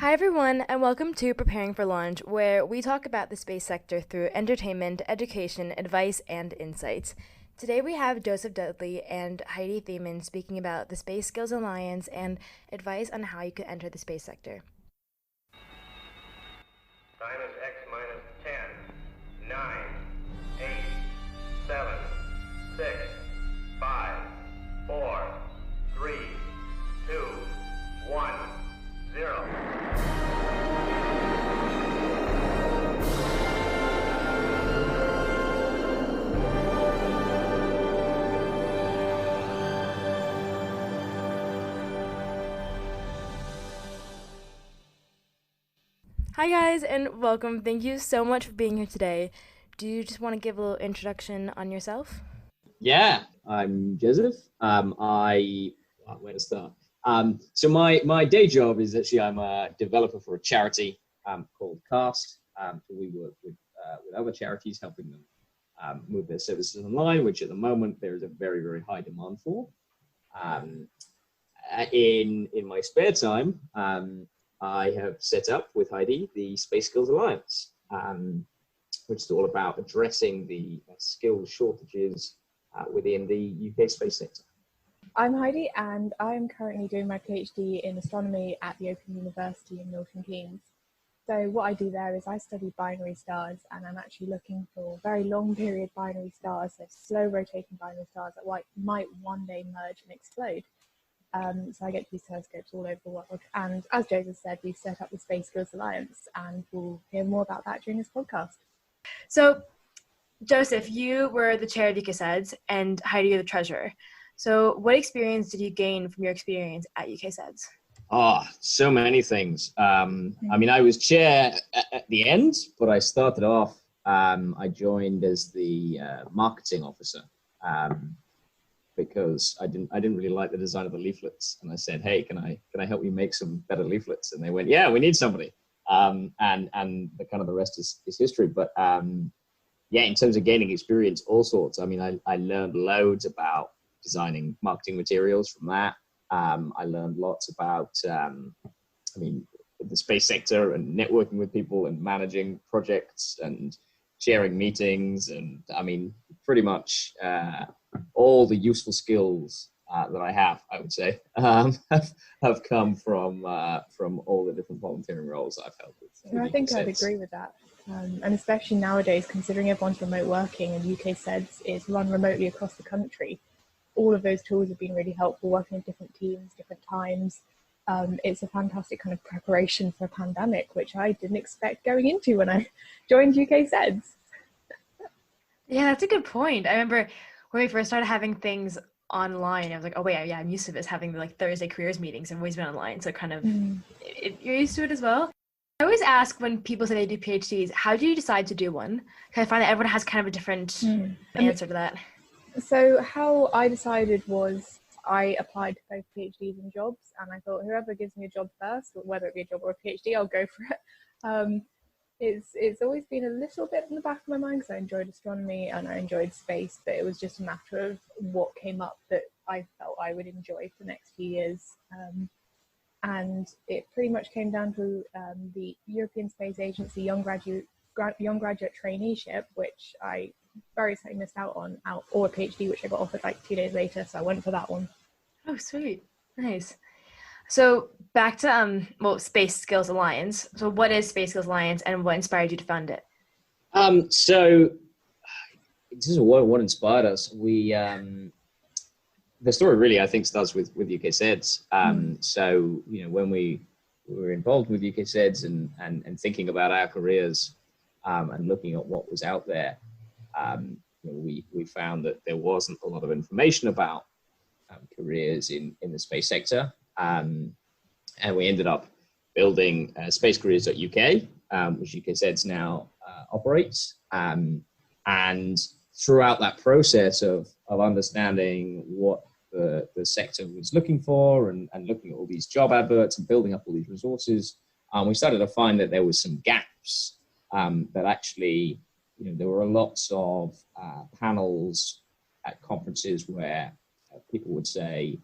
Hi, everyone, and welcome to Preparing for Launch, where we talk about the space sector through entertainment, education, advice, and insights. Today we have Joseph Dudley and Heidi Thiemann speaking about the Space Skills Alliance and advice on how you could enter the space sector. Time is X minus 10, 9, 8, 7, 6, 5, 4, 3, 2, 1, 0. Hi, guys, and welcome. Thank you so much for being here today. Do you just want to give a little introduction on yourself? Yeah, I'm Joseph. Where to start? So my day job is actually I'm a developer for a charity called Cast. So we work with other charities, helping them move their services online, which at the moment there is a very, very high demand for. Um, in my spare time, I have set up with Heidi the Space Skills Alliance, which is all about addressing the skills shortages within the UK space sector. I'm Heidi, and I'm currently doing my PhD in astronomy at the Open University in Milton Keynes. So what I do there is I study binary stars, and I'm actually looking for very long period binary stars, so slow rotating binary stars that might one day merge and explode. So I get to use telescopes all over the world. And as Joseph said, we've set up the Space Skills Alliance, and we'll hear more about that during this podcast. So, Joseph, you were the chair of UKSEDS, and Heidi, you're the treasurer. So what experience did you gain from your experience at UKSEDS? So many things. I mean, I was chair at the end, but I started off, I joined as the marketing officer because I didn't really like the design of the leaflets. And I said, hey, can I help you make some better leaflets? And they went, yeah, we need somebody. And the rest is history. But yeah, in terms of gaining experience, all sorts. I mean, I learned loads about designing marketing materials from that. I learned lots about, the space sector and networking with people and managing projects and sharing meetings. And I mean, pretty much all the useful skills that I have, I would say, have come from all the different volunteering roles I've held with. I think I'd agree with that. And especially nowadays, considering everyone's remote working and UKSEDS is run remotely across the country, all of those tools have been really helpful, working in different teams, different times. It's a fantastic kind of preparation for a pandemic, which I didn't expect going into when I joined UKSEDS. Yeah, that's a good point. I remember when we first started having things online, I was like, oh wait, yeah, I'm used to this, having the Thursday careers meetings. I've always been online, so kind of you're used to it as well. I always ask when people say they do PhDs, how do you decide to do one? Because I find that everyone has kind of a different answer to that. So how I decided was I applied to both PhDs and jobs, and I thought whoever gives me a job first, whether it be a job or a PhD, I'll go for it. It's always been a little bit in the back of my mind because I enjoyed astronomy and I enjoyed space, but it was just a matter of what came up that I felt I would enjoy for the next few years. And it pretty much came down to the European Space Agency Young Graduate Traineeship, which I very sadly missed out on, or a PhD, which I got offered like 2 days later, so I went for that one. Oh, sweet. Nice. So back to Space Skills Alliance. So what is Space Skills Alliance and what inspired you to found it? So this is what inspired us. We the story really, I think, starts with UKSEDS. So, when we were involved with UKSEDS and thinking about our careers and looking at what was out there, we found that there wasn't a lot of information about careers in the space sector. And we ended up building spacecareers.uk, which UKSEDS now operates. And throughout that process of understanding what the sector was looking for and looking at all these job adverts and building up all these resources, we started to find that there was some gaps that actually, there were lots of panels at conferences where people would say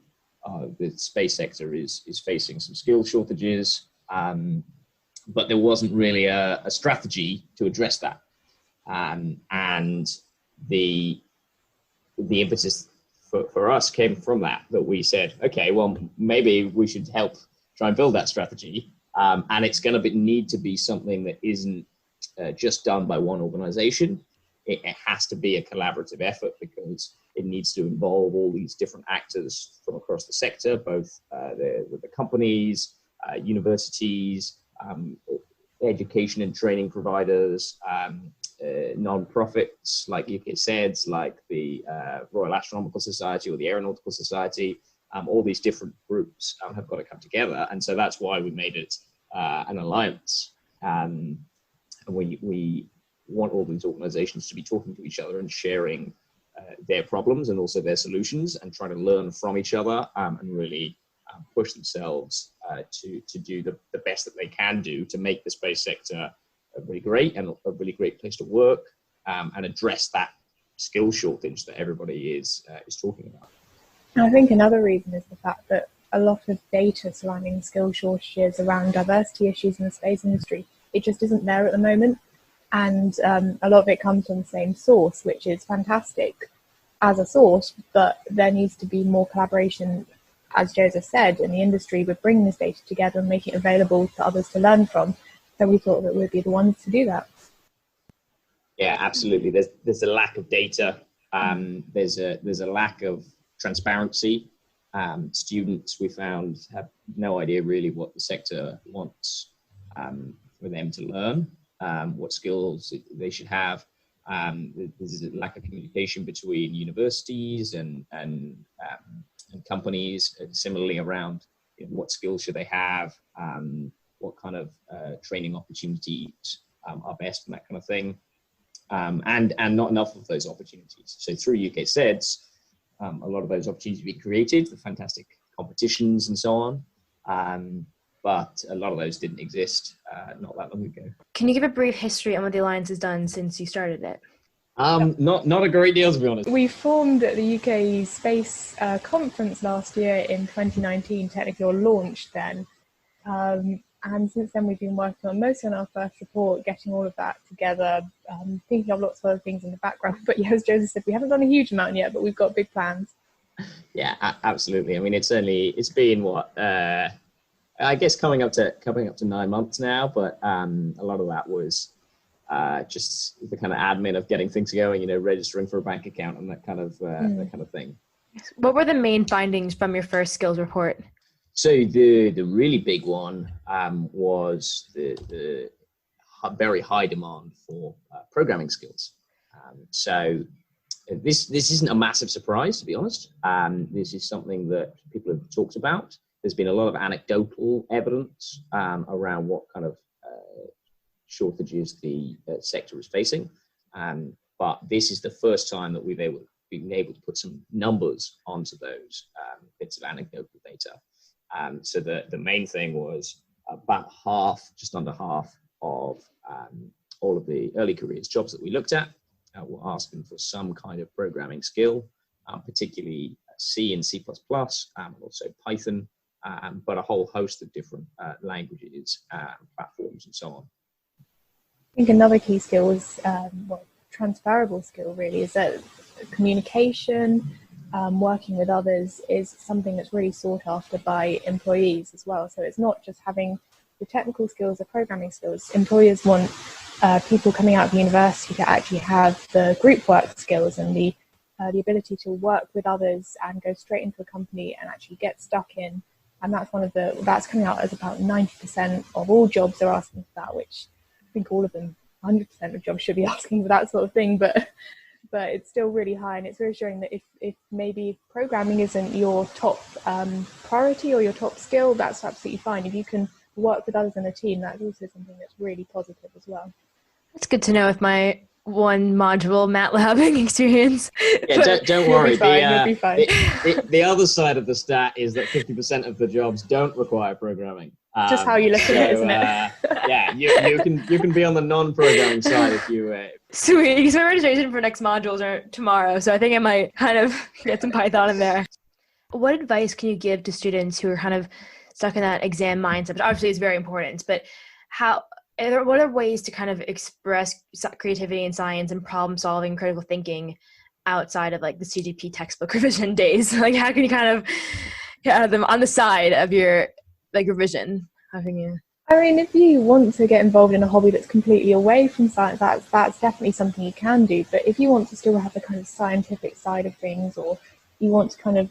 the space sector is facing some skill shortages. but there wasn't really a strategy to address that. And the impetus for us came from that we said, okay, well, maybe we should help try and build that strategy. And it's going to need to be something that isn't just done by one organization. It has to be a collaborative effort, because it needs to involve all these different actors from across the sector, both the companies, universities, education and training providers, non-profits like UKSEDS, like the Royal Astronomical Society or the Aeronautical Society. All these different groups have got to come together, and so that's why we made it an alliance. And we want all these organizations to be talking to each other and sharing their problems and also their solutions, and trying to learn from each other, and really push themselves to do the best that they can do to make the space sector really great and a really great place to work, and address that skill shortage that everybody is talking about. I think another reason is the fact that a lot of data surrounding skill shortages around diversity issues in the space industry, it just isn't there at the moment. And a lot of it comes from the same source, which is fantastic as a source, but there needs to be more collaboration, as Joseph said, in the industry with bringing this data together and making it available to others to learn from. So we thought that we'd be the ones to do that. Yeah, absolutely. There's a lack of data. There's a lack of transparency. Students, we found, have no idea really what the sector wants for them to learn, what skills they should have. There's a lack of communication between universities and companies, similarly around what skills should they have, what kind of training opportunities are best, and that kind of thing. And not enough of those opportunities. So through UKSEDS, a lot of those opportunities have been created, the fantastic competitions and so on. But a lot of those didn't exist not that long ago. Can you give a brief history on what the Alliance has done since you started it? Not a great deal, to be honest. We formed at the UK Space Conference last year in 2019, technically, or launched then. And since then we've been working on mostly on our first report, getting all of that together, thinking of lots of other things in the background. But yeah, as Joseph said, we haven't done a huge amount yet, but we've got big plans. Yeah, absolutely. I mean, it's been what, I guess coming up to 9 months now, but a lot of that was just the kind of admin of getting things going, registering for a bank account and that kind of thing. What were the main findings from your first skills report? So the really big one was the very high demand for programming skills. So this isn't a massive surprise, to be honest. This is something that people have talked about. There's been a lot of anecdotal evidence around what kind of shortages the sector is facing. But this is the first time that we've been able to put some numbers onto those bits of anecdotal data. So the main thing was about just under half of all of the early careers jobs that we looked at were asking for some kind of programming skill, particularly C and C++, and also Python, but a whole host of different languages, platforms, and so on. I think another key skill is, transferable skill really, is that communication, working with others is something that's really sought after by employees as well. So it's not just having the technical skills, the programming skills. Employers want people coming out of university to actually have the group work skills and the ability to work with others and go straight into a company and actually get stuck in. And that's coming out as about 90% of all jobs are asking for that, which I think all of them, 100% of jobs should be asking for that sort of thing. But it's still really high, and it's reassuring that if maybe programming isn't your top priority or your top skill, that's absolutely fine. If you can work with others in a team, that's also something that's really positive as well. That's good to know with my one module MATLAB experience. Yeah, don't worry. You'll be fine. The other side of the stat is that 50% of the jobs don't require programming. Just how you look at it, isn't it? Yeah, you can be on the non-programming side if you. Sweet, because my registration for next modules are tomorrow, so I think I might kind of get some Python in there. What advice can you give to students who are kind of stuck in that exam mindset, which obviously is very important, but what are ways to kind of express creativity and science and problem solving, critical thinking outside of like the CGP textbook revision days? Like how can you kind of have them on the side of your like revision? Having you. I mean, if you want to get involved in a hobby that's completely away from science, that's definitely something you can do. But if you want to still have the kind of scientific side of things, or you want to kind of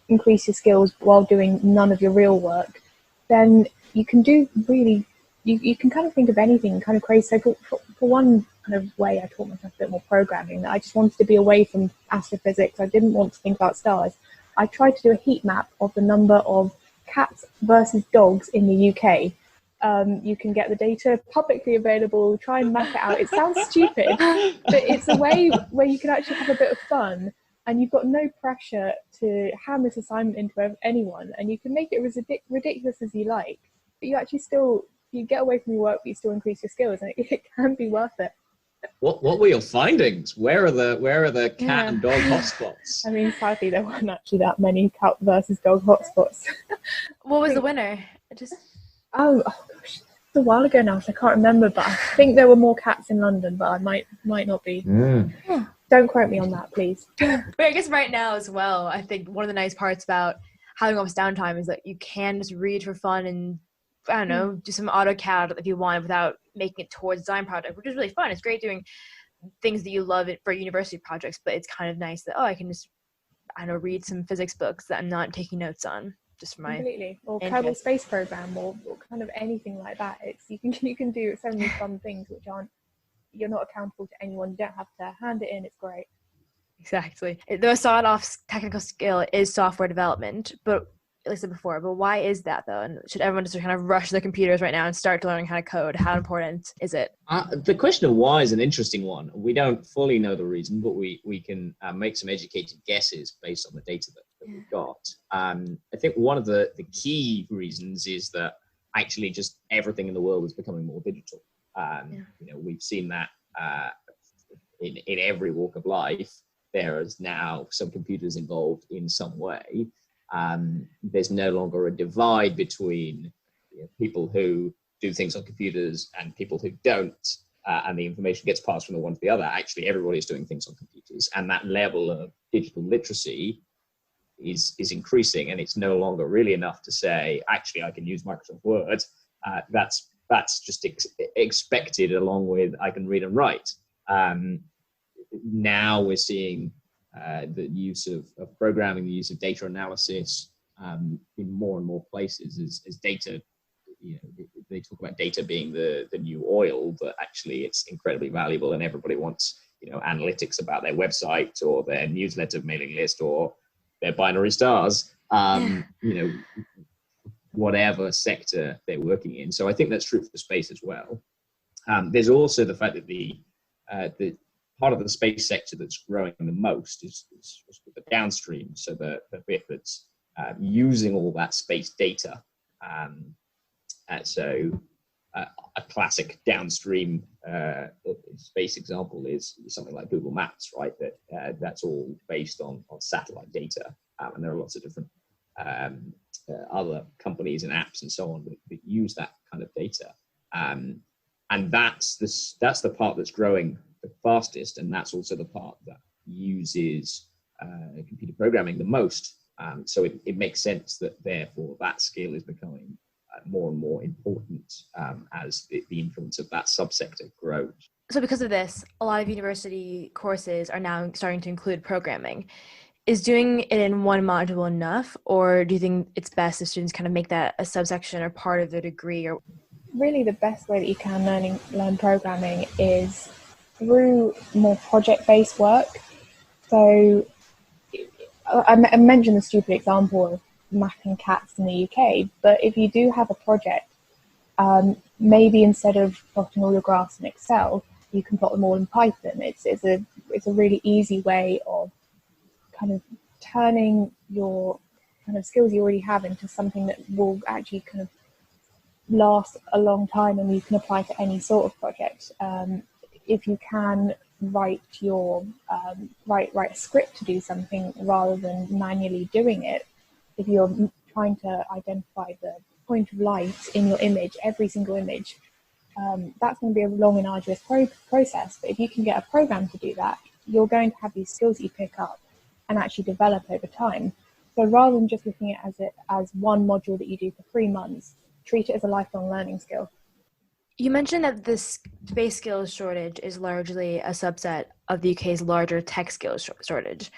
increase your skills while doing none of your real work, then you can do really, you can kind of think of anything kind of crazy. So for one kind of way, I taught myself a bit more programming. That I just wanted to be away from astrophysics. I didn't want to think about stars. I tried to do a heat map of the number of cats versus dogs in the UK. You can get the data publicly available, try and map it out. It sounds stupid, but it's a way where you can actually have a bit of fun, and you've got no pressure to hand this assignment into anyone, and you can make it as ridiculous as you like, but you actually still, you get away from your work, but you still increase your skills, and it can be worth it. What were your findings? Where are the cat and dog hotspots? I mean, sadly, there weren't actually that many cat versus dog hotspots. What was the winner? Oh gosh, it's a while ago now, so I can't remember. But I think there were more cats in London, but I might not be. Yeah. Don't quote me on that, please. But I guess right now as well, I think one of the nice parts about having office downtime is that you can just read for fun and I don't know, do some AutoCAD if you want without making it towards design project, which is really fun. It's great doing things that you love for university projects, but it's kind of nice that I can just read some physics books that I'm not taking notes on. Just for my completely, or Kerbal Space Program, or kind of anything like that. It's you can do so many fun things which you're not accountable to anyone. You don't have to hand it in. It's great. Exactly. The sought-off technical skill is software development, but like I said before, but why is that though? And should everyone just kind of rush their computers right now and start learning how to code? How important is it? The question of why is an interesting one. We don't fully know the reason, but we can make some educated guesses based on the data that we've got. I think one of the key reasons is that actually just everything in the world is becoming more digital. We've seen that in every walk of life. There is now some computers involved in some way. There's no longer a divide between people who do things on computers and people who don't, and the information gets passed from the one to the other. Actually, everybody's doing things on computers, and that level of digital literacy is increasing, and it's no longer really enough to say, actually, I can use Microsoft Word. That's just expected, along with I can read and write. Now we're seeing the use of programming, the use of data analysis in more and more places as data. They talk about data being the new oil, but actually it's incredibly valuable, and everybody wants analytics about their website or their newsletter mailing list or their binary stars. Whatever sector they're working in. So I think that's true for space as well. There's also the fact that the part of the space sector that's growing the most is the downstream, so the bit that's using all that space data. So a classic downstream space example is something like Google Maps, right? That's all based on satellite data, and there are lots of different other companies and apps and so on that use that kind of data. And that's the part that's growing the fastest, and that's also the part that uses computer programming the most. So it makes sense that therefore that skill is becoming more and more important as the influence of that subsector grows. So because of this, a lot of university courses are now starting to include programming. Is doing it in one module enough, or do you think it's best if students kind of make that a subsection or part of their degree? Or really, the best way that you can learn programming is through more project-based work. So I mentioned the stupid example of mapping cats in the UK, but if you do have a project, maybe instead of plotting all your graphs in Excel, you can plot them all in Python. It's a really easy way of kind of turning your kind of skills you already have into something that will actually kind of last a long time, and you can apply to any sort of project. If you can write a script to do something rather than manually doing it, if you're trying to identify the point of light in your image, every single image, that's going to be a long and arduous process. But if you can get a program to do that, you're going to have these skills that you pick up and actually develop over time. So rather than just looking at it as one module that you do for 3 months, treat it as a lifelong learning skill. You mentioned that the space skills shortage is largely a subset of the UK's larger tech skills shortage.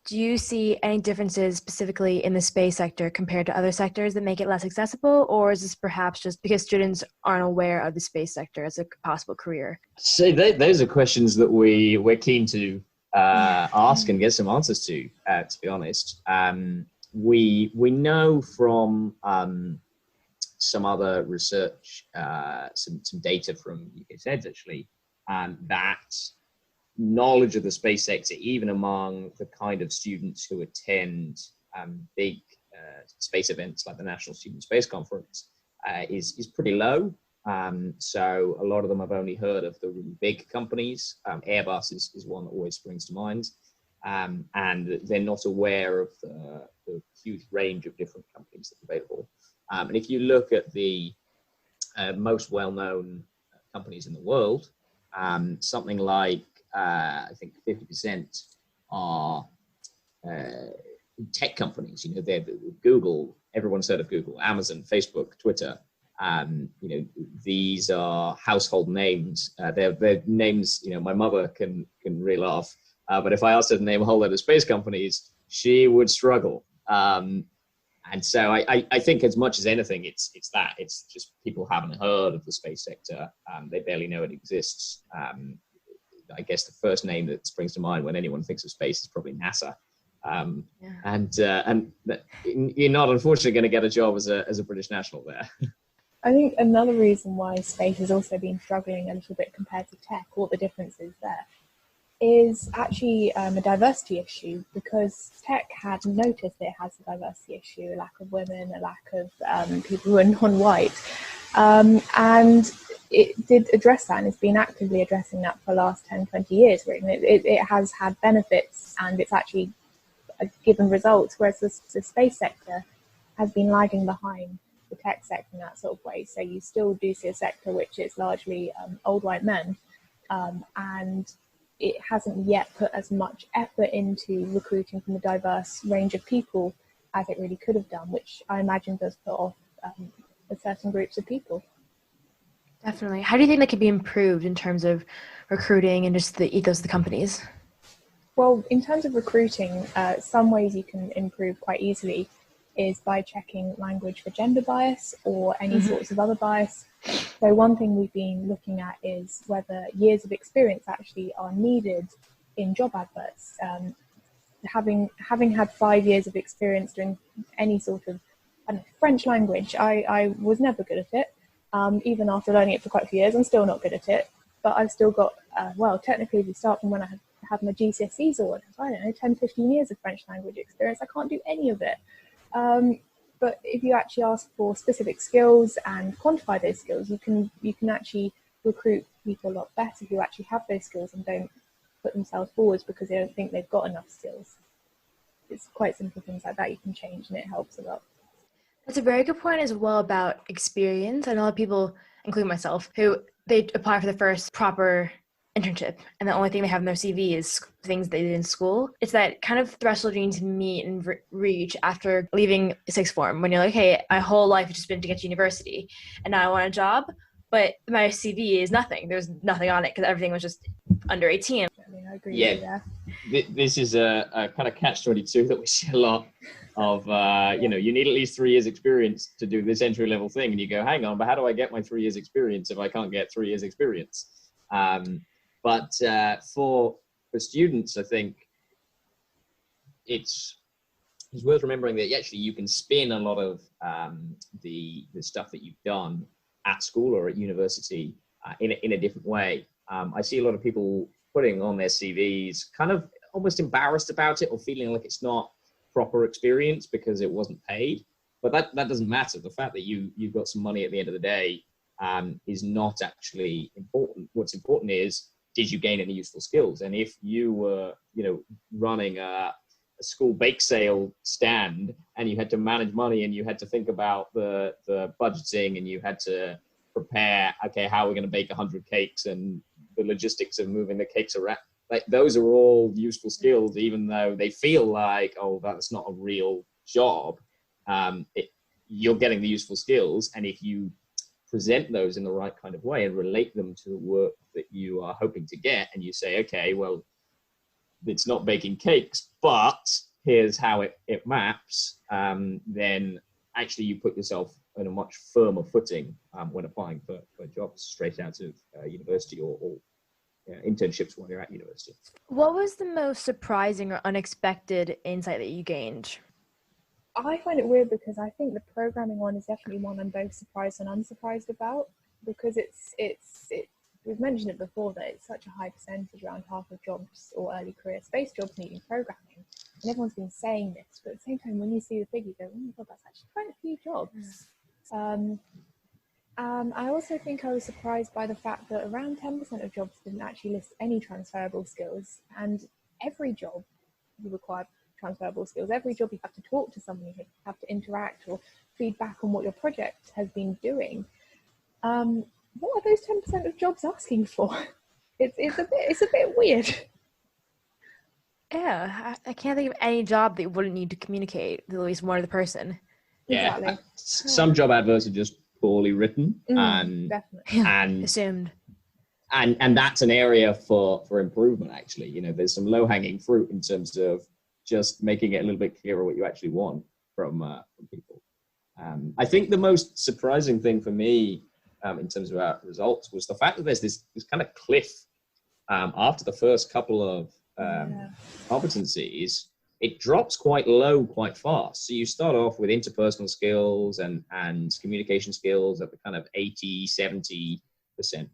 Do you see any differences specifically in the space sector compared to other sectors that make it less accessible, or is this perhaps just because students aren't aware of the space sector as a possible career? So those are questions that we're keen to ask and get some answers to be honest. We know from some other research, some data from UKSEDS actually, that knowledge of the space sector, even among the kind of students who attend big space events like the National Student Space Conference, is pretty low. So a lot of them have only heard of the really big companies. Airbus is one that always springs to mind. And they're not aware of the huge range of different companies that are available. And if you look at the most well-known companies in the world, something like I think 50% are tech companies. You know, they're Google. Everyone's heard of Google, Amazon, Facebook, Twitter. You know, these are household names. They're names. You know, my mother can reel off. But if I asked her to name a whole lot of space companies, she would struggle. And so I think as much as anything, it's just people haven't heard of the space sector. They barely know it exists. I guess the first name that springs to mind when anyone thinks of space is probably NASA. And you're not unfortunately going to get a job as a British national there. I think another reason why space has also been struggling a little bit compared to tech, what the difference is there, is actually a diversity issue, because tech had noticed it has a diversity issue, a lack of women, a lack of people who are non-white. And it did address that, and it's been actively addressing that for the last 10, 20 years. It has had benefits, and it's actually given results, whereas the space sector has been lagging behind the tech sector in that sort of way. So you still do see a sector which is largely old white men, and it hasn't yet put as much effort into recruiting from a diverse range of people as it really could have done, which I imagine does put off certain groups of people. Definitely. How do you think that could be improved in terms of recruiting and just the ethos of the companies? Well, in terms of recruiting, some ways you can improve quite easily is by checking language for gender bias or any sorts of other bias. So one thing we've been looking at is whether years of experience actually are needed in job adverts. Having had 5 years of experience doing any sort of French language, I was never good at it. Even after learning it for quite a few years, I'm still not good at it. But I've still got, technically if you start from when I had my GCSEs or I don't know, 10, 15 years of French language experience, I can't do any of it. But if you actually ask for specific skills and quantify those skills, you can actually recruit people a lot better who actually have those skills and don't put themselves forwards because they don't think they've got enough skills. It's quite simple things like that you can change, and it helps a lot. That's a very good point as well about experience. I know a lot of people, including myself, who they apply for the first proper internship, and the only thing they have in their CV is things they did in school. It's that kind of threshold you need to meet and reach after leaving sixth form, when you're like, hey, my whole life has just been to get to university, and now I want a job, but my CV is nothing. There's nothing on it because everything was just under 18. I agree with you there. This is a kind of catch-22 that we see a lot of. You need at least 3 years experience to do this entry-level thing, and you go, hang on, but how do I get my 3 years experience if I can't get 3 years experience? But for students, I think it's worth remembering that actually you can spin a lot of the stuff that you've done at school or at university in a different way. I see a lot of people putting on their CVs kind of almost embarrassed about it or feeling like it's not proper experience because it wasn't paid. But that doesn't matter. The fact that you've got some money at the end of the day is not actually important. What's important is, did you gain any useful skills? And if you were, running a school bake sale stand, and you had to manage money, and you had to think about the budgeting, and you had to prepare, okay, how are we going to bake 100 cakes, and the logistics of moving the cakes around. Like, those are all useful skills, even though they feel like, oh, that's not a real job. You're getting the useful skills, and if you present those in the right kind of way and relate them to the work that you are hoping to get, and you say, okay, well, it's not baking cakes, but here's how it maps, then actually you put yourself on a much firmer footing when applying for jobs straight out of university or internships while you're at university. What was the most surprising or unexpected insight that you gained? I find it weird because I think the programming one is definitely one I'm both surprised and unsurprised about, because we've mentioned it before that it's such a high percentage, around half of jobs or early career space jobs needing programming, and everyone's been saying this, but at the same time when you see the figure you go, oh my god, that's actually quite a few jobs. I also think I was surprised by the fact that around 10% of jobs didn't actually list any transferable skills, and every job you require transferable skills. Every job you have to talk to someone, you have to interact or feedback on what your project has been doing. What are those 10% of jobs asking for? It's a bit weird. Yeah, I can't think of any job that you wouldn't need to communicate with at least one other person. Yeah, Exactly. some job adverts are just poorly written, and definitely. and Assumed. and that's an area for improvement. Actually, there's some low-hanging fruit in terms of just making it a little bit clearer what you actually want from people. I think the most surprising thing for me in terms of our results was the fact that there's this kind of cliff after the first couple of competencies. It drops quite low quite fast. So you start off with interpersonal skills and communication skills at the kind of 80-70%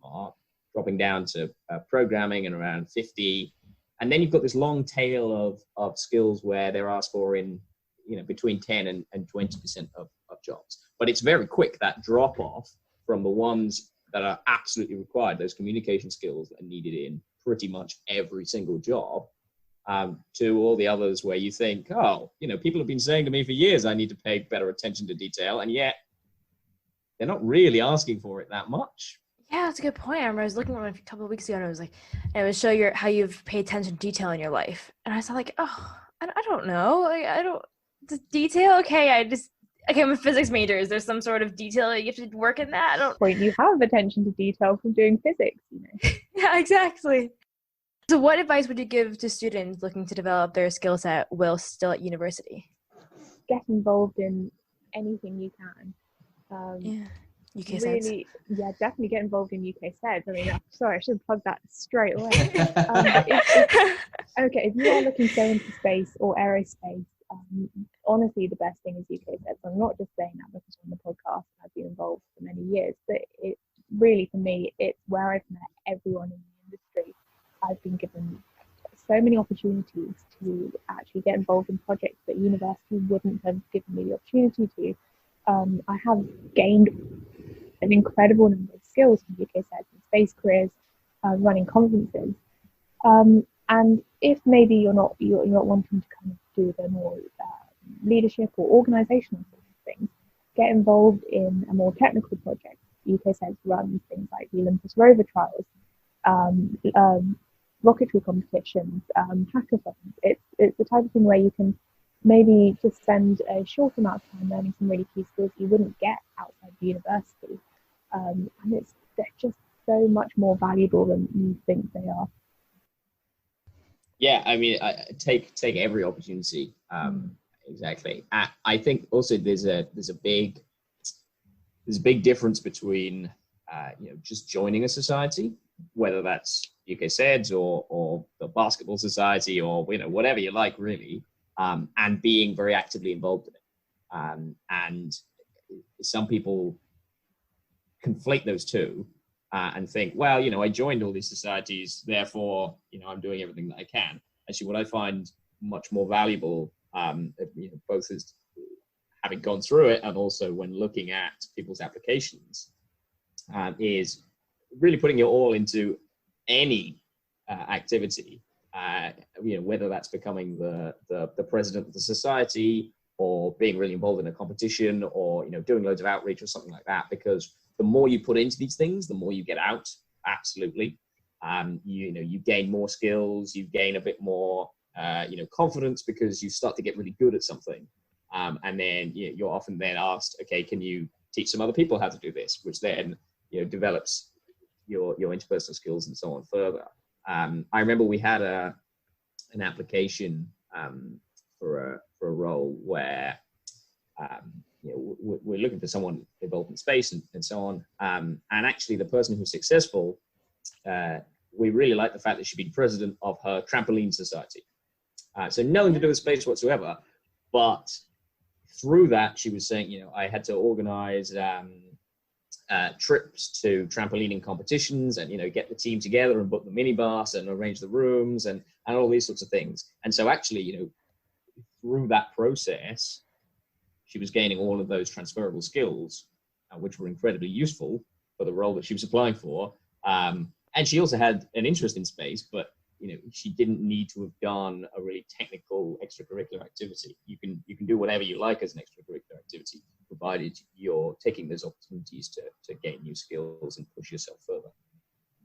mark, dropping down to programming and around 50. And then you've got this long tail of skills where they're asked for in, between 10 and 20% of jobs. But it's very quick, that drop off from the ones that are absolutely required, those communication skills that are needed in pretty much every single job, to all the others where you think, people have been saying to me for years I need to pay better attention to detail, and yet they're not really asking for it that much. Yeah, that's a good point. I remember I was looking at one a couple of weeks ago, and it would show how you've paid attention to detail in your life. And I was like, I don't know. The detail? Okay, I'm a physics major. Is there some sort of detail you have to work in that? Point, you have attention to detail from doing physics, Yeah, exactly. So what advice would you give to students looking to develop their skill set while still at university? Get involved in anything you can. UK really, yeah, definitely get involved in UK SEDS. I mean, sorry, I should have plugged that straight away. Okay, if you are looking to go into space or aerospace, honestly, the best thing is UK SEDS. I'm not just saying that because I'm on the podcast. I've been involved for many years, but it really, for me, it's where I've met everyone in the industry. I've been given so many opportunities to actually get involved in projects that university wouldn't have given me the opportunity to. I have gained an incredible number of skills from UK SEDS and space careers, running conferences. And if maybe you're not wanting to kind of do the more leadership or organisational sort of things, get involved in a more technical project. UK SEDS runs things like the Olympus rover trials, rocketry competitions, hackathons. It's the type of thing where you can maybe just spend a short amount of time learning some really key skills you wouldn't get outside the university, and they're just so much more valuable than you think they are. Yeah, I mean, I take every opportunity. Exactly. I think also there's a big difference between just joining a society, whether that's UK SEDS or the basketball society or whatever you like really, and being very actively involved in it. And some people conflate those two and think, well, I joined all these societies, therefore, I'm doing everything that I can. Actually, what I find much more valuable, both as having gone through it and also when looking at people's applications, is really putting it all into any activity whether that's becoming the president of the society, or being really involved in a competition, or doing loads of outreach or something like that. Because the more you put into these things, the more you get out. Absolutely. You gain more skills, you gain a bit more confidence, because you start to get really good at something. And then you're often then asked, okay, can you teach some other people how to do this, which then develops your interpersonal skills and so on further. I remember we had an application for a role where we're looking for someone involved in space and so on. And actually, the person who was successful, we really liked the fact that she'd been president of her trampoline society. So nothing to do with space whatsoever, but through that, she was saying, I had to organize trips to trampolining competitions, and get the team together and book the minibus and arrange the rooms and all these sorts of things. And so actually, through that process, she was gaining all of those transferable skills, which were incredibly useful for the role that she was applying for. And she also had an interest in space, but she didn't need to have done a really technical extracurricular activity. You can do whatever you like as an extracurricular activity, provided you're taking those opportunities to gain new skills and push yourself further.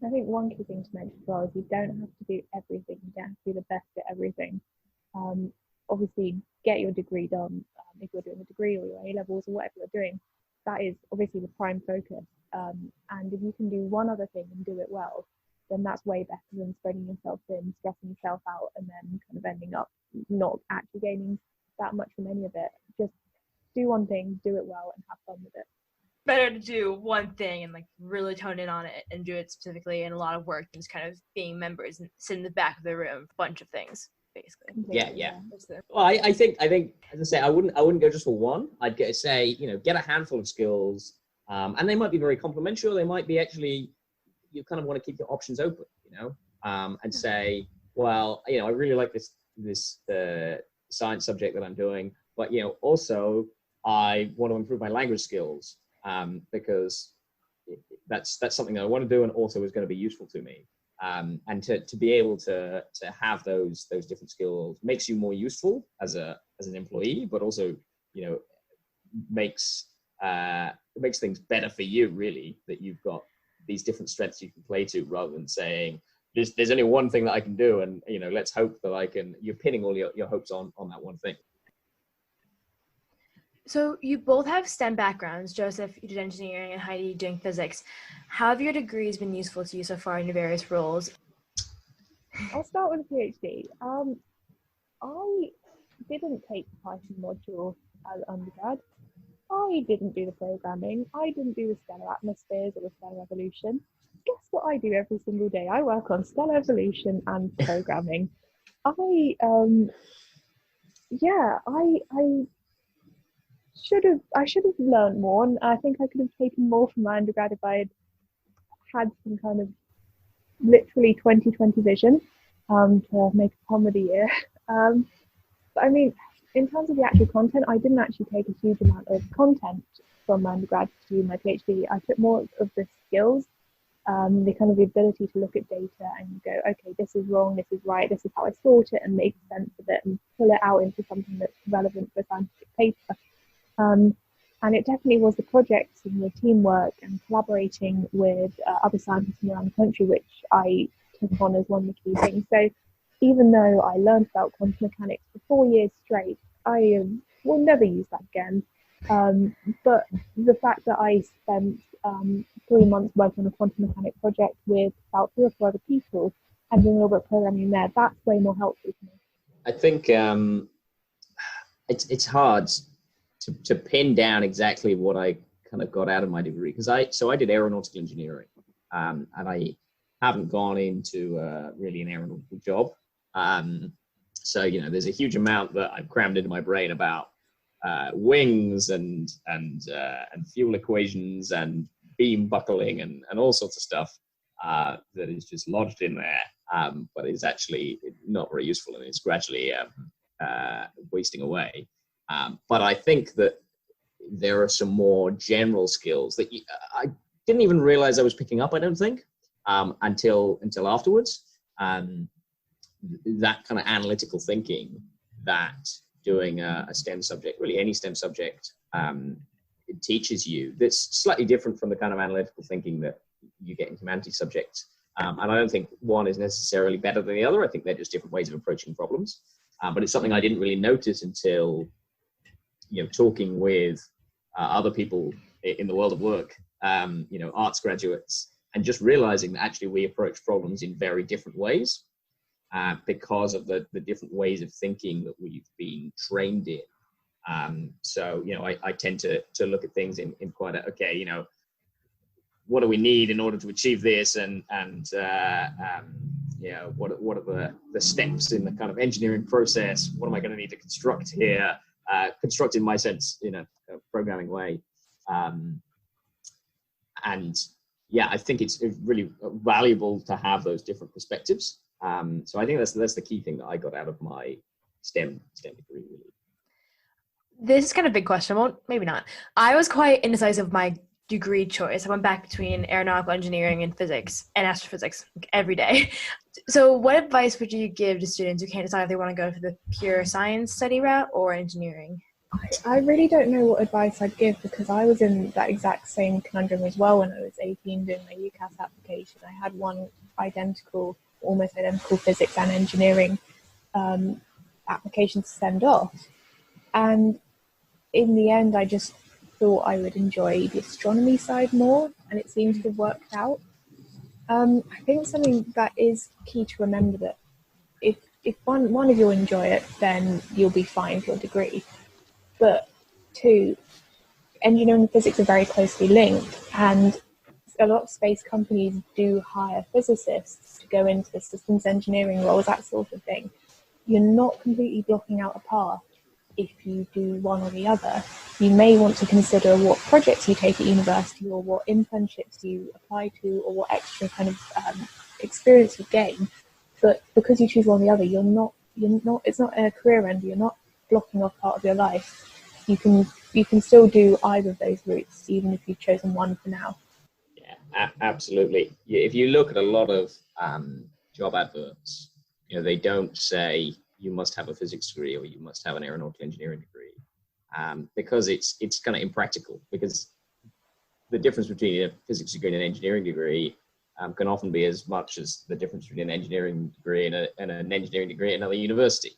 I think one key thing to mention as well is you don't have to do everything. You don't have to be the best at everything. Obviously, get your degree done. If you're doing a degree or your A-levels or whatever you're doing, that is obviously the prime focus. And if you can do one other thing and do it well, then that's way better than spreading yourself thin, stressing yourself out, and then kind of ending up not actually gaining that much from any of it. Just do one thing, do it well, and have fun with it. Better to do one thing and really tone in on it and do it specifically and a lot of work than just kind of being members and sit in the back of the room, a bunch of things, basically. Yeah. Well, I think, as I say, I wouldn't go just for one. I'd say, get a handful of skills, and they might be very complementary, or they might be actually, you kind of want to keep your options open, and say, well, I really like this science subject that I'm doing, but also I want to improve my language skills, because that's something that I want to do and also is going to be useful to me. And to be able to have those different skills makes you more useful as an employee, but also makes things better for you, really, that you've got these different strengths you can play to, rather than saying there's only one thing that I can do, and let's hope that I can. You're pinning all your hopes on that one thing. So you both have STEM backgrounds. Joseph, you did engineering, and Heidi, doing physics. How have your degrees been useful to you so far in your various roles? I'll start with a PhD. I didn't take the Python module as undergrad. I didn't do the programming. I didn't do the stellar atmospheres or the stellar evolution. Guess what I do every single day? I work on stellar evolution and programming. I should have learned more, and I think I could have taken more from my undergrad if I had some kind of literally 2020 vision to make a comedy year. But I mean, in terms of the actual content, I didn't actually take a huge amount of content from my undergrad to do my PhD. I took more of the skills, the kind of the ability to look at data and go, okay, this is wrong, this is right, this is how I sort it, and make sense of it and pull it out into something that's relevant for a scientific paper. And it definitely was the projects and the teamwork and collaborating with other scientists from around the country, which I took on as one of the key things. So even though I learned about quantum mechanics for 4 years straight, I will never use that again. But the fact that I spent 3 months working on a quantum mechanics project with about 3 or 4 other people and doing a little bit of programming there, that's way more helpful to me. I think it's hard to pin down exactly what I kind of got out of my degree, because I did aeronautical engineering, and I haven't gone into really an aeronautical job. So there's a huge amount that I've crammed into my brain about wings and fuel equations and beam buckling and all sorts of stuff that is just lodged in there, but is actually not very useful, and it's gradually wasting away. But I think that there are some more general skills that I didn't even realize I was picking up, I don't think, until afterwards. that kind of analytical thinking that doing a STEM subject, really any STEM subject, it teaches you, that's slightly different from the kind of analytical thinking that you get in humanities subjects. And I don't think one is necessarily better than the other. I think they're just different ways of approaching problems. But it's something I didn't really notice until, talking with other people in the world of work, arts graduates, and just realizing that actually we approach problems in very different ways because of the different ways of thinking that we've been trained in. I tend to look at things in quite a, what do we need in order to achieve this, and what are the steps in the kind of engineering process? What am I going to need to construct here? Construct in my sense, in a programming way. I think it's really valuable to have those different perspectives. So I think that's the key thing that I got out of my STEM degree, really. This is kind of a big question. Well, maybe not. I was quite indecisive of my degree choice. I went back between aeronautical engineering and physics and astrophysics every day. So what advice would you give to students who can't decide if they want to go for the pure science study route or engineering? I really don't know what advice I'd give, because I was in that exact same conundrum as well when I was 18 doing my UCAS application. I had one almost identical physics and engineering application to send off. And in the end, I just thought I would enjoy the astronomy side more, and it seems to have worked out. I think something that is key to remember, that if one of you enjoy it, then you'll be fine for your degree. But two, engineering and physics are very closely linked, and a lot of space companies do hire physicists to go into the systems engineering roles, that sort of thing. You're not completely blocking out a path if you do one or the other. You may want to consider what projects you take at university, or what internships you apply to, or what extra kind of experience you gain. But because you choose one or the other, it's not a career ender. You're not blocking off part of your life. You can still do either of those routes, even if you've chosen one for now. Yeah, absolutely. If you look at a lot of job adverts, they don't say you must have a physics degree or you must have an aeronautical engineering degree, because it's kind of impractical, because the difference between a physics degree and an engineering degree can often be as much as the difference between an engineering degree and an engineering degree at another university.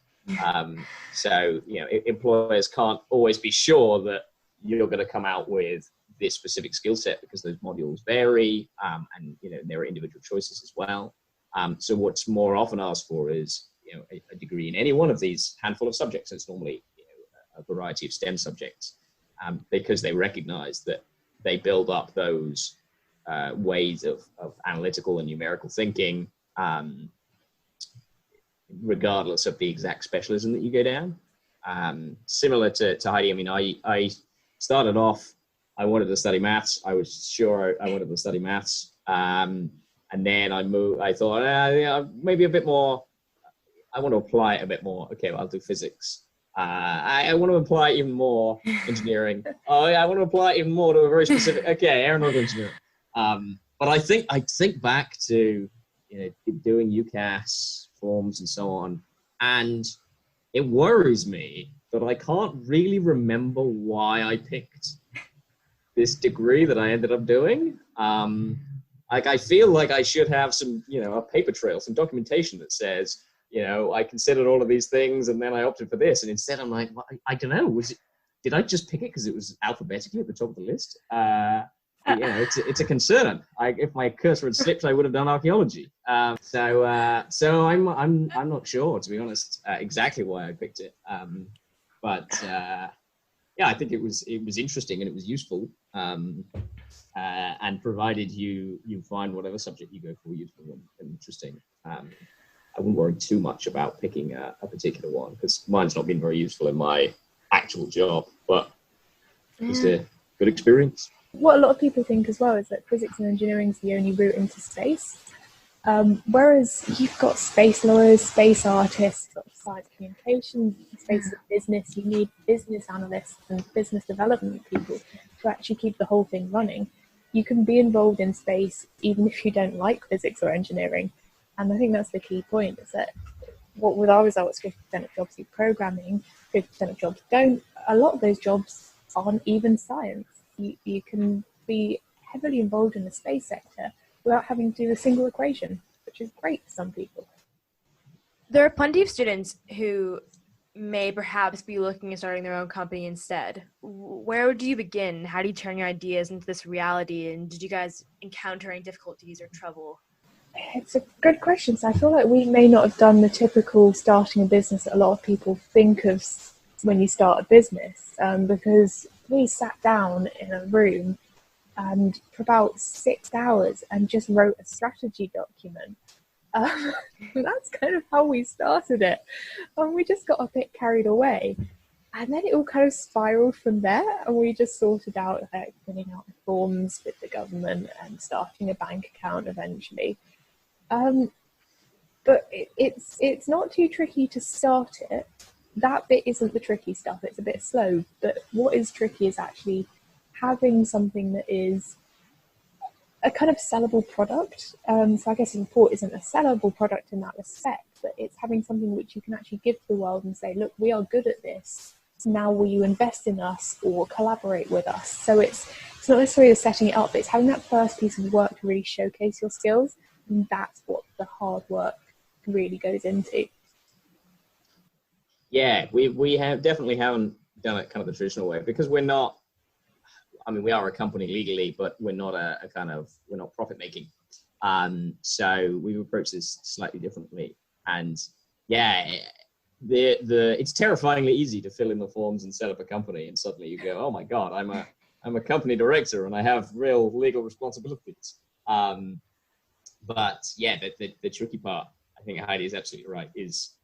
Employers can't always be sure that you're going to come out with this specific skill set, because those modules vary, and there are individual choices as well. So what's more often asked for is a degree in any one of these handful of subjects. It's normally a variety of STEM subjects, because they recognize that they build up those ways of analytical and numerical thinking, regardless of the exact specialism that you go down. Similar to Heidi, I mean, I started off, I wanted to study maths. I was sure I wanted to study maths. And then I thought, maybe a bit more, I want to apply it a bit more. Okay, well, I'll do physics. I want to apply even more engineering. I want to apply even more to a very specific, aeronautical engineering. But I think back to, doing UCAS forms and so on, and it worries me that I can't really remember why I picked this degree that I ended up doing. I feel like I should have some, a paper trail, some documentation that says, I considered all of these things and then I opted for this. And instead I'm like, well, I don't know, did I just pick it because it was alphabetically at the top of the list? It's a concern. If my cursor had slipped, I would have done archaeology. So I'm not sure, to be honest, exactly why I picked it. I think it was interesting and it was useful. And provided you find whatever subject you go for useful and interesting, I wouldn't worry too much about picking a particular one, because mine's not been very useful in my actual job, but it's a good experience. What a lot of people think as well is that physics and engineering is the only route into space. Whereas you've got space lawyers, space artists, science communications, space business. You need business analysts and business development people to actually keep the whole thing running. You can be involved in space even if you don't like physics or engineering. And I think that's the key point, is that what with our results, 50% of jobs do programming, 50% of jobs don't. A lot of those jobs aren't even science. You can be heavily involved in the space sector without having to do a single equation, which is great for some people. There are plenty of students who may perhaps be looking at starting their own company instead. Where do you begin? How do you turn your ideas into this reality? And did you guys encounter any difficulties or trouble? It's a good question. So I feel like we may not have done the typical starting a business that a lot of people think of when you start a business, because we sat down in a room and for about 6 hours and just wrote a strategy document. That's kind of how we started it. And we just got a bit carried away. And then it all kind of spiraled from there. And we just sorted out like filling out the forms with the government and starting a bank account eventually. But it's not too tricky to start it. That bit isn't the tricky stuff. It's a bit slow. But what is tricky is actually having something that is a kind of sellable product. So I guess Import isn't a sellable product in that respect, but it's having something which you can actually give to the world and say, look, we are good at this. Now will you invest in us or collaborate with us? So it's not necessarily setting it up, but it's having that first piece of work to really showcase your skills. And that's what the hard work really goes into. Yeah, we have definitely haven't done it kind of the traditional way, because we're not, I mean, we are a company legally, but we're not we're not profit making. So we've approached this slightly differently. And yeah, it's terrifyingly easy to fill in the forms and set up a company. And suddenly you go, oh my God, I'm a company director and I have real legal responsibilities. But yeah, the tricky part, I think Heidi is absolutely right, is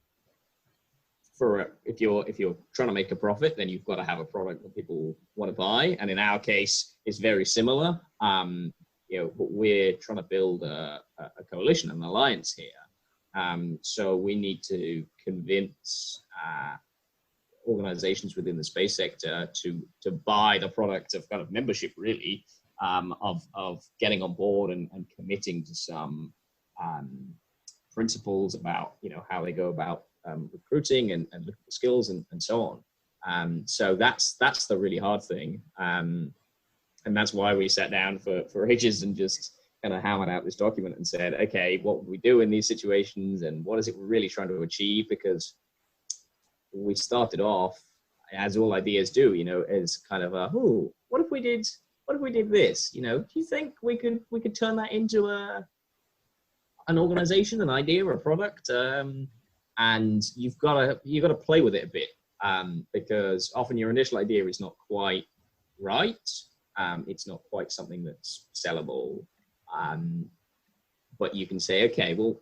if you're trying to make a profit, then you've got to have a product that people want to buy. And in our case, it's very similar. But we're trying to build a coalition, an alliance here. So we need to convince organizations within the space sector to buy the product of kind of membership, really, of getting on board and committing to some principles about how they go about recruiting and look at the skills and so on. So that's the really hard thing. And that's why we sat down for ages and just kind of hammered out this document and said, okay, what would we do in these situations and what is it we're really trying to achieve? Because we started off, as all ideas do, as kind of what if we did this? Do you think we could turn that into an organization, an idea, or a product? And you've got to play with it a bit, because often your initial idea is not quite right. It's not quite something that's sellable. But you can say, okay, well,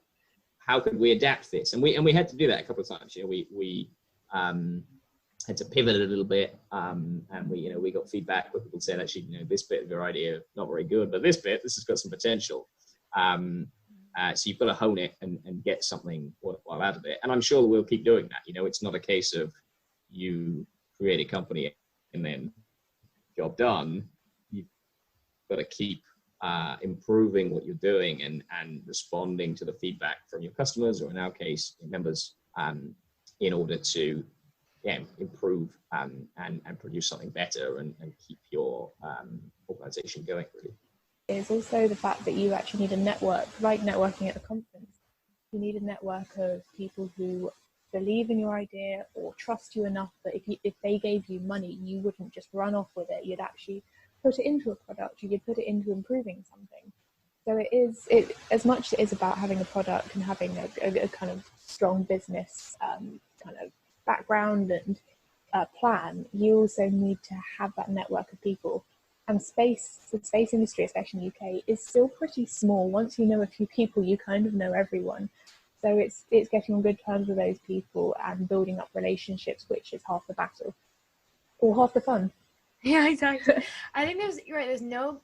how could we adapt this? And we had to do that a couple of times. We had to pivot a little bit, and we got feedback where people said, actually, this bit of your idea not very good, but this has got some potential. So you've got to hone it and get something worthwhile out of it. And I'm sure we'll keep doing that. It's not a case of you create a company and then job done. You've got to keep improving what you're doing and responding to the feedback from your customers, or in our case, your members, in order to improve and produce something better and keep your organization going, really. Is also the fact that you actually need a network, like networking at a conference. You need a network of people who believe in your idea or trust you enough that if they gave you money, you wouldn't just run off with it. You'd actually put it into a product. You'd put it into improving something. So it as much as it is about having a product and having a kind of strong business kind of background and plan, you also need to have that network of people. And the space industry, especially in the UK, is still pretty small. Once you know a few people, you kind of know everyone. So it's getting on good terms with those people and building up relationships, which is half the battle, or half the fun. Yeah, exactly. I think you're right. There's no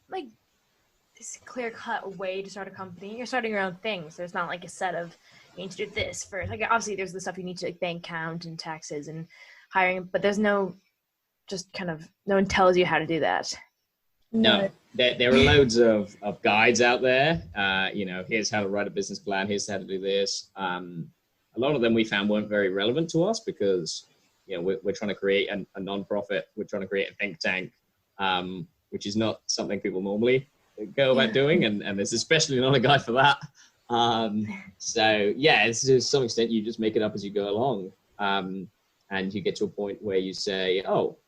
this clear-cut way to start a company. You're starting your own thing, so it's not like a set of you need to do this first. Like obviously, there's the stuff you need to bank account and taxes and hiring, but there's no one tells you how to do that. No, there are loads of guides out there. Here's how to write a business plan. Here's how to do this. A a lot of them we found weren't very relevant to us because, we're trying to create a non-profit. We're trying to create a think tank, which is not something people normally go about doing. And there's especially not a guide for that. So yeah, it's to some extent you just make it up as you go along. And you get to a point where you say, oh,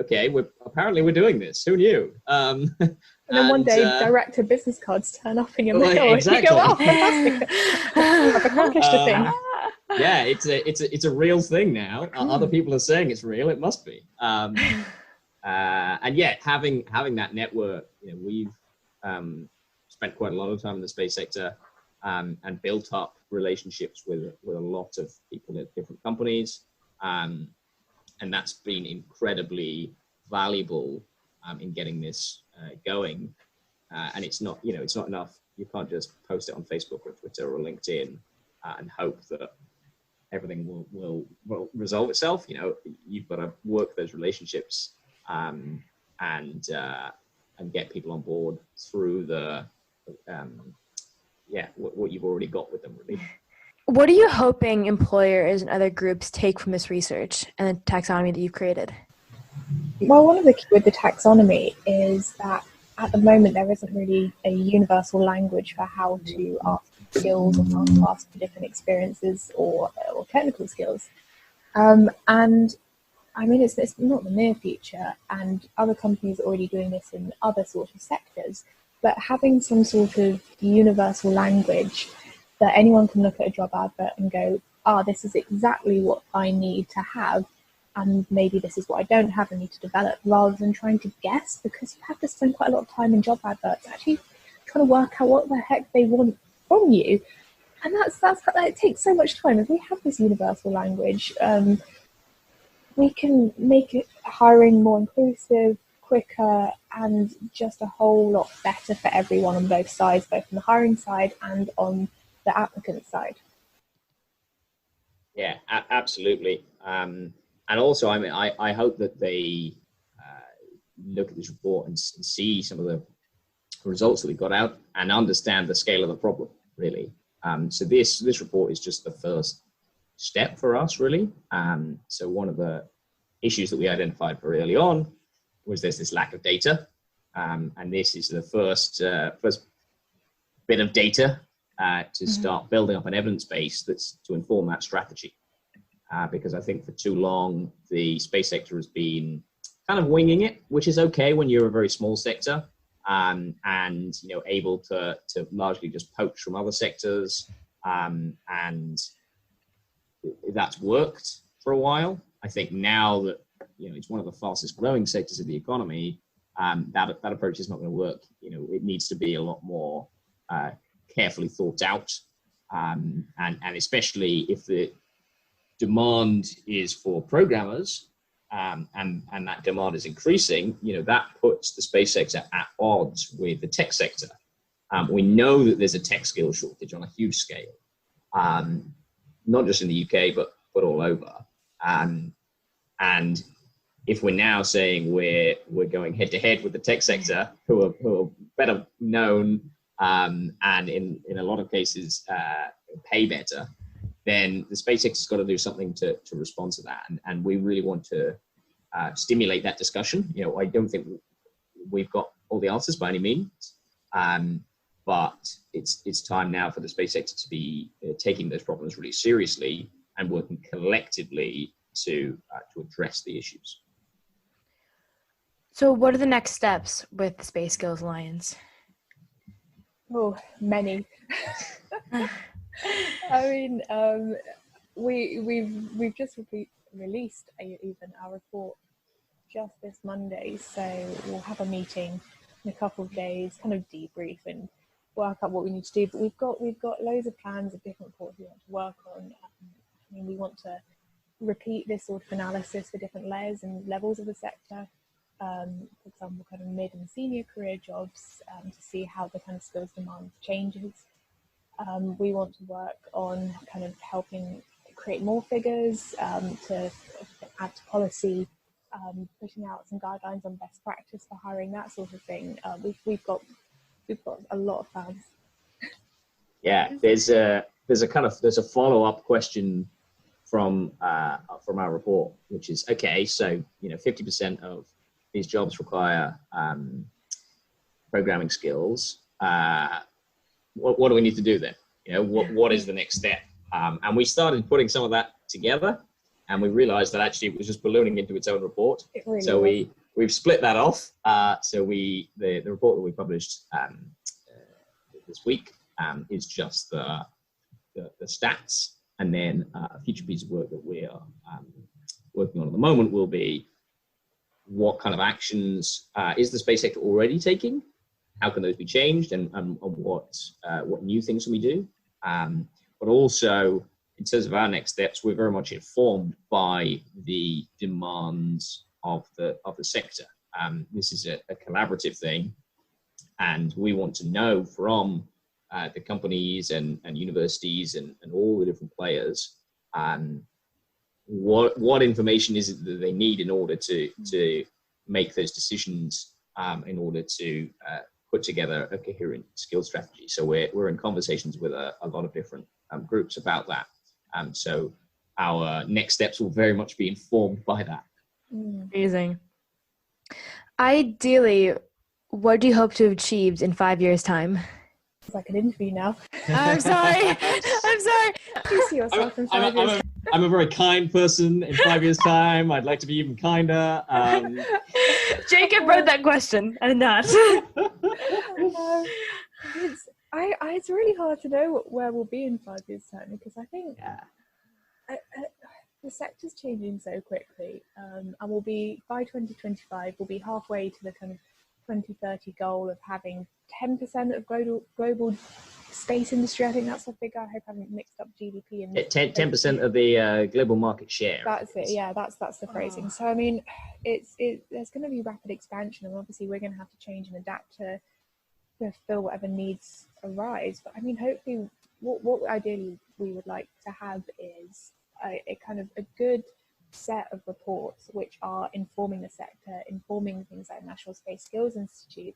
okay, we're doing this. Who knew? And then one day, director business cards turn up in your mail. Exactly. You go, oh, fantastic! I've accomplished a thing. Yeah, it's a real thing now. Other people are saying it's real. It must be. And yet, having that network, we've spent quite a lot of time in the space sector and built up relationships with a lot of people at different companies. And that's been incredibly valuable in getting this going. And it's not enough. You can't just post it on Facebook or Twitter or LinkedIn and hope that everything will resolve itself. You've got to work those relationships and get people on board through what you've already got with them, really. What are you hoping employers and other groups take from this research and the taxonomy that you've created? Well, one of the key with the taxonomy is that at the moment there isn't really a universal language for how to ask skills or how to ask for different experiences or technical skills. And I mean, it's not the near future, and other companies are already doing this in other sort of sectors, but having some sort of universal language that anyone can look at a job advert and go, this is exactly what I need to have, and maybe this is what I don't have and need to develop, rather than trying to guess, because you have to spend quite a lot of time in job adverts actually trying to work out what the heck they want from you. And it takes so much time. If we have this universal language, we can make hiring more inclusive, quicker, and just a whole lot better for everyone on both sides, both on the hiring side and on the applicant side. Yeah, absolutely. And also, I mean, I hope that they look at this report and see some of the results that we got out and understand the scale of the problem, really. So this report is just the first step for us, really. So one of the issues that we identified very early on was there's this lack of data. And this is the first bit of data to start building up an evidence base that's to inform that strategy. Because I think for too long, the space sector has been kind of winging it, which is okay when you're a very small sector and able to largely just poach from other sectors. And that's worked for a while. I think now that it's one of the fastest growing sectors of the economy, that approach is not going to work. It needs to be a lot more carefully thought out, and especially if the demand is for programmers, and that demand is increasing, that puts the space sector at odds with the tech sector. We know that there's a tech skill shortage on a huge scale, not just in the UK, but all over. And if we're now saying we're going head to head with the tech sector, who are better known, and in a lot of cases pay better, then the space sector's got to do something to respond to that. And we really want to stimulate that discussion. I don't think we've got all the answers by any means, but it's time now for the space sector to be taking those problems really seriously and working collectively to address the issues. So what are the next steps with the Space Skills Alliance? Oh, many. I mean, we've just released our report just this Monday, so we'll have a meeting in a couple of days, kind of debrief and work out what we need to do. But we've got loads of plans of different reports we want to work on. I mean, we want to repeat this sort of analysis for different layers and levels of the sector. For example, kind of mid and senior career jobs, to see how the kind of skills demand changes. We want to work on kind of helping create more figures to add to policy, pushing out some guidelines on best practice for hiring, that sort of thing. We've got a lot of plans. Yeah, there's there's a follow-up question from our report, which is, okay, so 50% of these jobs require programming skills. What do we need to do then? What is the next step? And we started putting some of that together, and we realized that actually it was just ballooning into its own report. Really so was. we've split that off. So the report that we published this week is just the stats, and then a future piece of work that we are working on at the moment will be what kind of actions is the space sector already taking? How can those be changed, and what new things can we do? But also, in terms of our next steps, we're very much informed by the demands of the sector. This is a collaborative thing, and we want to know from the companies and universities and all the different players what information is it that they need in order to make those decisions, in order to put together a coherent skill strategy. So we're in conversations with a lot of different groups about that. So our next steps will very much be informed by that. Amazing. Ideally, what do you hope to have achieved in 5 years' time? It's like an interview now. I'm sorry. I'm sorry. You see yourself in 5 years. I'm a very kind person. In 5 years' time, I'd like to be even kinder. Jacob wrote that question, and not. It's really hard to know where we'll be in 5 years' time, because I think the sector's changing so quickly, and we'll be, by 2025, we'll be halfway to the kind of 2030 goal of having 10% of global space industry. I think that's a figure. I hope I haven't mixed up GDP and 10% of the global market share. That's it. Yeah, that's the phrasing. So I mean, there's going to be rapid expansion, and obviously we're going to have to change and adapt to fill whatever needs arise. But I mean, hopefully, what ideally we would like to have is a kind of a good set of reports which are informing the sector, informing things like National Space Skills Institute,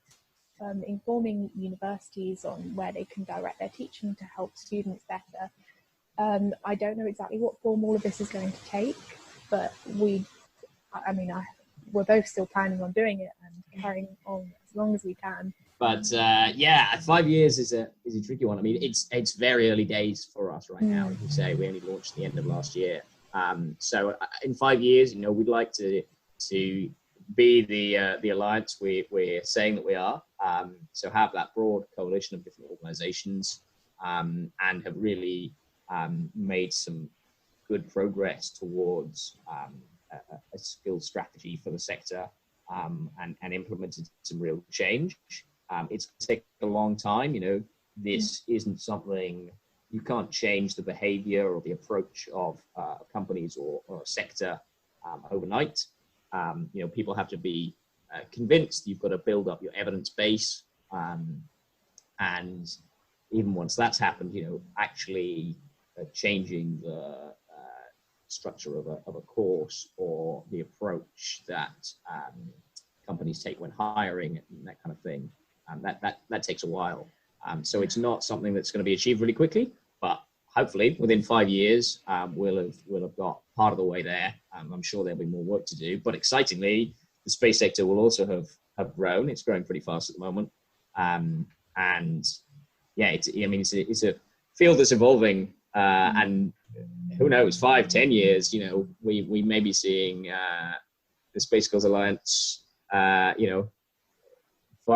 informing universities on where they can direct their teaching to help students better. I don't know exactly what form all of this is going to take, but we're both still planning on doing it and carrying on as long as we can. But 5 years is a tricky one. I mean, it's very early days for us right now. As you say, we only launched the end of last year. So in 5 years, we'd like to be the alliance we're saying that we are. So have that broad coalition of different organizations, and have really made some good progress towards a skills strategy for the sector, and implemented some real change. It's going to take a long time. This isn't something, you can't change the behavior or the approach of companies or a sector overnight. People have to be convinced. You've got to build up your evidence base, and even once that's happened, actually changing the structure of a course or the approach that companies take when hiring and that kind of thing, that takes a while. So it's not something that's going to be achieved really quickly, but hopefully within 5 years, we'll have got part of the way there. I'm sure there'll be more work to do, but excitingly, the space sector will also have grown. It's growing pretty fast at the moment. It's a field that's evolving, and who knows, 5-10 years, we may be seeing the Space Skills Alliance, far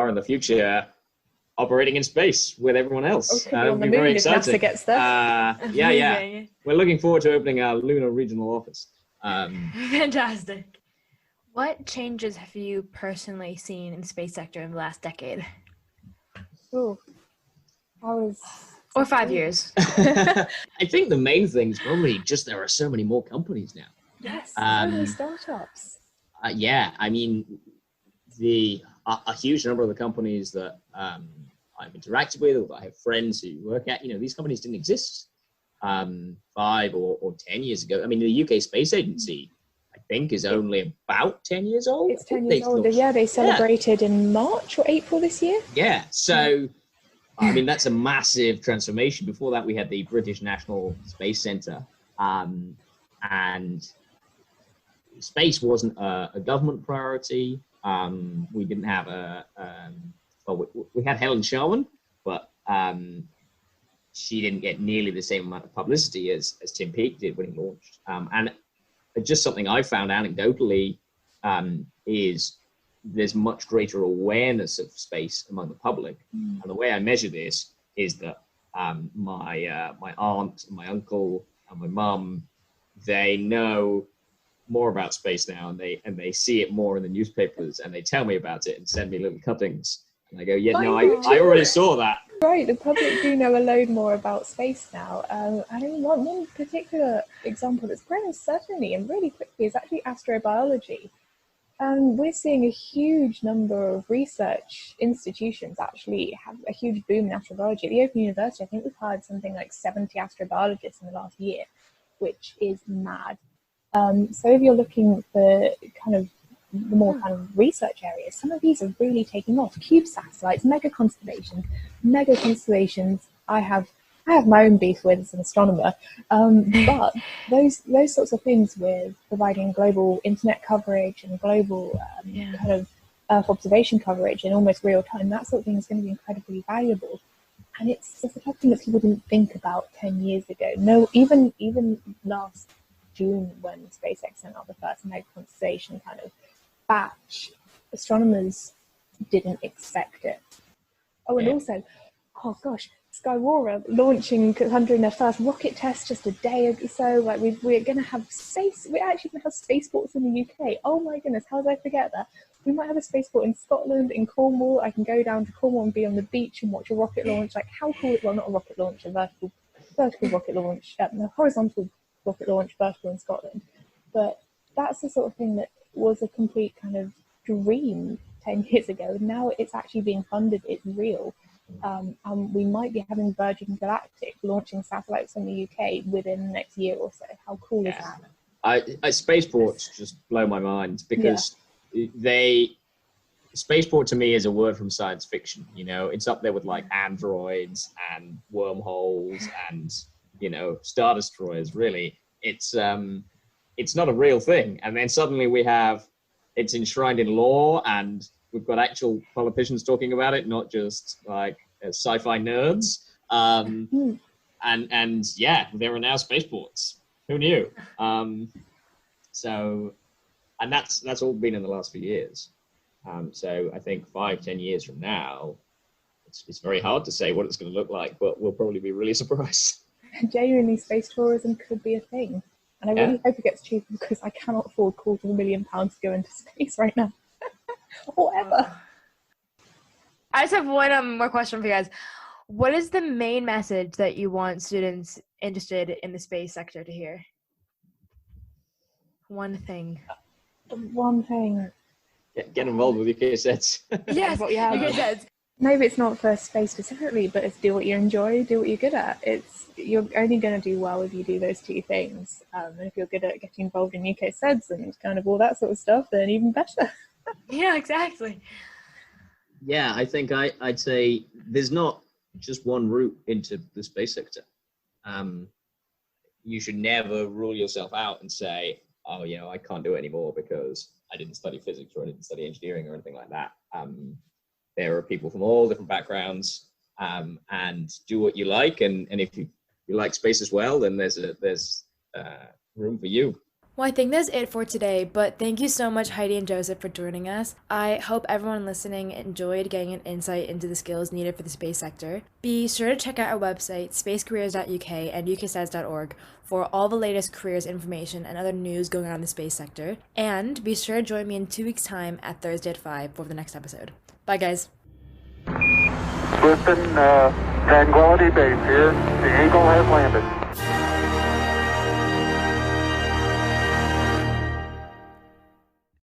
in the future, operating in space with everyone else. It'll be very exciting. NASA gets there. We're looking forward to opening our lunar regional office. Fantastic. What changes have you personally seen in the space sector in the last decade? Oh, or 5 years. I think the main thing is probably just there are so many more companies now. Yes, so many startups. I mean, a huge number of the companies that I've interacted with, or that I have friends who work at, these companies didn't exist 5 or 10 years ago. I mean, the UK Space Agency, I think, is only about 10 years old. It's 10 years old. Yeah, they celebrated in March or April this year. Yeah, so I mean, that's a massive transformation. Before that, we had the British National Space Centre, and space wasn't a government priority. We didn't have we had Helen Sharman, but she didn't get nearly the same amount of publicity as Tim Peake did when he launched. And just something I found anecdotally is there's much greater awareness of space among the public. And the way I measure this is that my aunt, my uncle, and my mum, they know more about space now, and they see it more in the newspapers, and they tell me about it and send me little cuttings. And I go, yeah, no, I already saw that. Right, the public do know a load more about space now. I mean, one particular example that's grown certainly and really quickly is actually astrobiology. We're seeing a huge number of research institutions actually have a huge boom in astrobiology. At the Open University, I think we've hired something like 70 astrobiologists in the last year, which is mad. So if you're looking for kind of the more kind of research areas, some of these are really taking off. Cube satellites, mega constellations. I have my own beef with as an astronomer, but those sorts of things with providing global internet coverage and global kind of Earth observation coverage in almost real time, that sort of thing is going to be incredibly valuable. And it's just the type of thing that people didn't think about 10 years ago. No, even last June, when SpaceX sent out the first mega constellation kind of batch, astronomers didn't expect it. Oh, and also, oh gosh, Skywara launching in their first rocket test just a day or so. Like we're going to have we're actually going to have spaceports in the UK. Oh my goodness, how did I forget that? We might have a spaceport in Scotland, in Cornwall. I can go down to Cornwall and be on the beach and watch a rocket launch. Like how cool, well, not a rocket launch, a vertical rocket launch, no, horizontal rocket launch, vertical in Scotland. But that's the sort of thing that was a complete kind of dream 10 years ago. Now it's actually being funded, it's real. And we might be having Virgin Galactic launching satellites from the UK within the next year or so. How cool is that? Spaceports just blow my mind because spaceport to me is a word from science fiction. You know, it's up there with like androids and wormholes and, you know, Star Destroyers. Really, it's not a real thing. And then suddenly it's enshrined in law, and we've got actual politicians talking about it, not just like sci-fi nerds. And yeah, there are now spaceports. Who knew? So, and that's all been in the last few years. So I think 5-10 years from now, it's very hard to say what it's going to look like, but we'll probably be really surprised. Genuinely, space tourism could be a thing. And I really hope it gets cheaper, because I cannot afford £250,000 to go into space right now. Or ever. I just have one more question for you guys. What is the main message that you want students interested in the space sector to hear? One thing. Get involved with UK sets. Yes, UK sets. Maybe it's not for space specifically, but it's do what you enjoy, do what you're good at. You're only going to do well if you do those two things. And if you're good at getting involved in UK sets and kind of all that sort of stuff, then even better. Yeah, exactly. Yeah, I think I'd say there's not just one route into the space sector. You should never rule yourself out and say, oh, you know, I can't do it anymore because I didn't study physics or I didn't study engineering or anything like that. There are people from all different backgrounds, and do what you like. And if you like space as well, then there's room for you. Well, I think that's it for today, but thank you so much, Heidi and Joseph, for joining us. I hope everyone listening enjoyed getting an insight into the skills needed for the space sector. Be sure to check out our website, spacecareers.uk and uksats.org, for all the latest careers information and other news going on in the space sector. And be sure to join me in 2 weeks' time at Thursday at 5 for the next episode. Bye, guys. Houston, Tranquility Base here. The Eagle has landed.